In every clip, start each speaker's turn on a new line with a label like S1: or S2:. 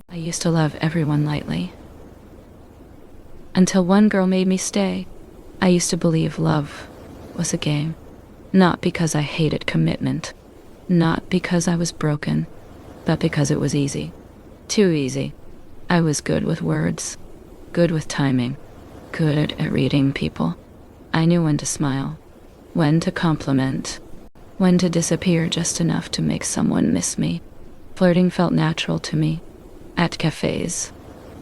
S1: I used to love everyone lightly. Until one girl made me stay. I used to believe love was a game. Not because I hated commitment. Not because I was broken. But because it was easy. Too easy. I was good with words. Good with timing. Good at reading people. I knew when to smile. When to compliment. When to disappear just enough to make someone miss me. Flirting felt natural to me. At cafes.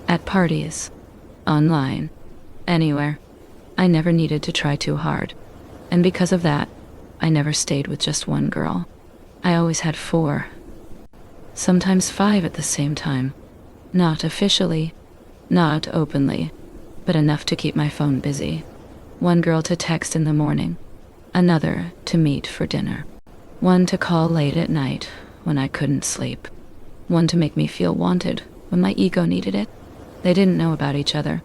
S1: At parties. Online. Anywhere. I never needed to try too hard. And because of that, I never stayed with just one girl. I always had 4. Sometimes 5 at the same time. Not officially. Not openly. But enough to keep my phone busy. One girl to text in the morning. Another to meet for dinner. One to call late at night when I couldn't sleep. One to make me feel wanted when my ego needed it. They didn't know about each other,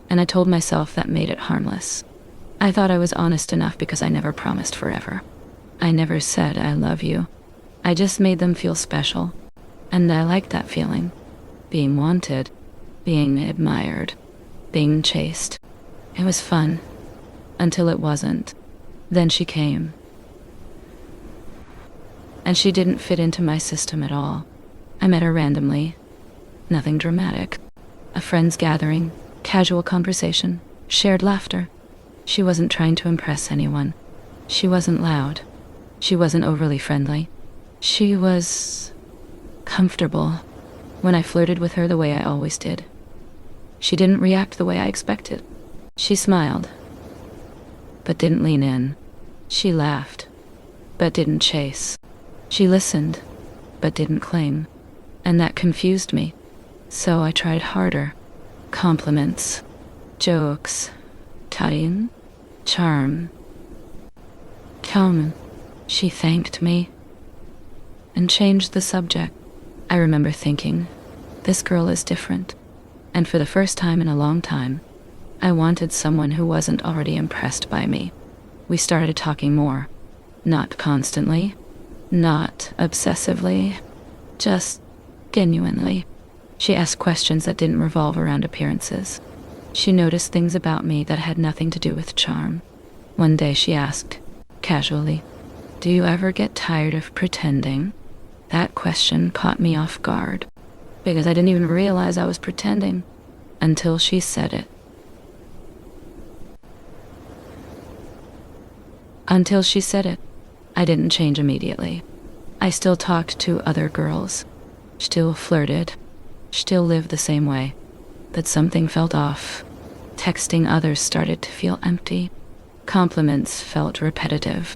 S1: and I told myself that made it harmless. I thought I was honest enough because I never promised forever. I never said I love you. I just made them feel special, and I liked that feeling. Being wanted, being admired, being chased. It was fun, until it wasn't. Then she came. And she didn't fit into my system at all. I met her randomly. Nothing dramatic. A friend's gathering, casual conversation, shared laughter. She wasn't trying to impress anyone. She wasn't loud. She wasn't overly friendly. She was comfortable when I flirted with her the way I always did. She didn't react the way I expected. She smiled, but didn't lean in. She laughed, but didn't chase. She listened, but didn't cling. And that confused me. So I tried harder. Compliments, jokes, time, charm. Come. She thanked me and changed the subject. I remember thinking, this girl is different. And for the first time in a long time, I wanted someone who wasn't already impressed by me. We started talking more. Not constantly. Not obsessively. Just genuinely. She asked questions that didn't revolve around appearances. She noticed things about me that had nothing to do with charm. One day she asked, casually, "Do you ever get tired of pretending?" That question caught me off guard, because I didn't even realize I was pretending until she said it. Until she said it, I didn't change immediately. I still talked to other girls, still flirted, still lived the same way, but something felt off. Texting others started to feel empty. Compliments felt repetitive.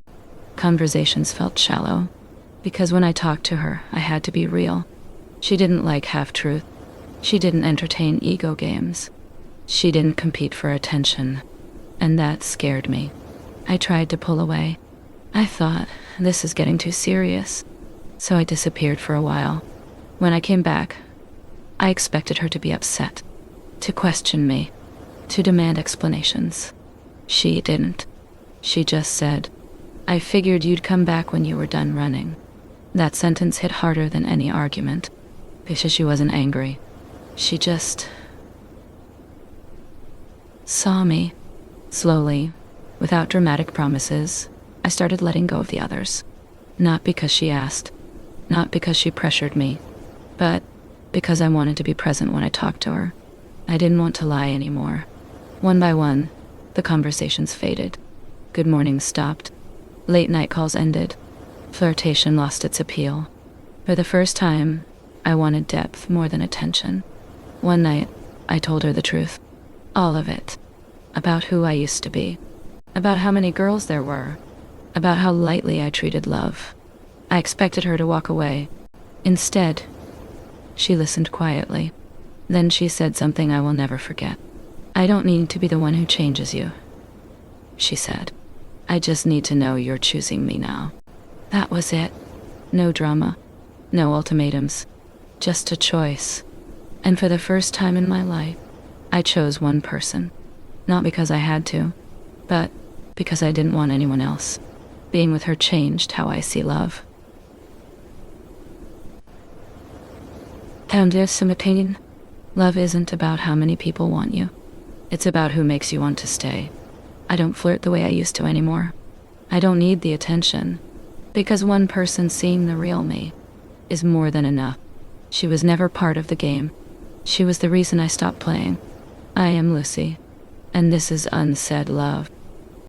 S1: Conversations felt shallow. Because when I talked to her, I had to be real. She didn't like half-truth. She didn't entertain ego games. She didn't compete for attention. And that scared me. I tried to pull away. I thought, this is getting too serious. So I disappeared for a while. When I came back, I expected her to be upset, to question me, to demand explanations. She didn't. She just said, "I figured you'd come back when you were done running." That sentence hit harder than any argument, because she wasn't angry. She just saw me. Slowly, without dramatic promises, I started letting go of the others. Not because she asked, not because she pressured me, but because I wanted to be present when I talked to her. I didn't want to lie anymore. One by one, the conversations faded. Good mornings stopped. Late night calls ended. Flirtation lost its appeal. For the first time, I wanted depth more than attention. One night, I told her the truth. All of it. About who I used to be. About how many girls there were. About how lightly I treated love. I expected her to walk away. Instead, she listened quietly. Then she said something I will never forget. "I don't need to be the one who changes you," she said. "I just need to know you're choosing me now." That was it. No drama. No ultimatums. Just a choice. And for the first time in my life, I chose one person. Not because I had to, but because I didn't want anyone else. Being with her changed how I see love. And there's some opinion. Love isn't about how many people want you. It's about who makes you want to stay. I don't flirt the way I used to anymore. I don't need the attention, because one person seeing the real me is more than enough. She was never part of the game. She was the reason I stopped playing. I am Lucy, and this is Unsaid Love.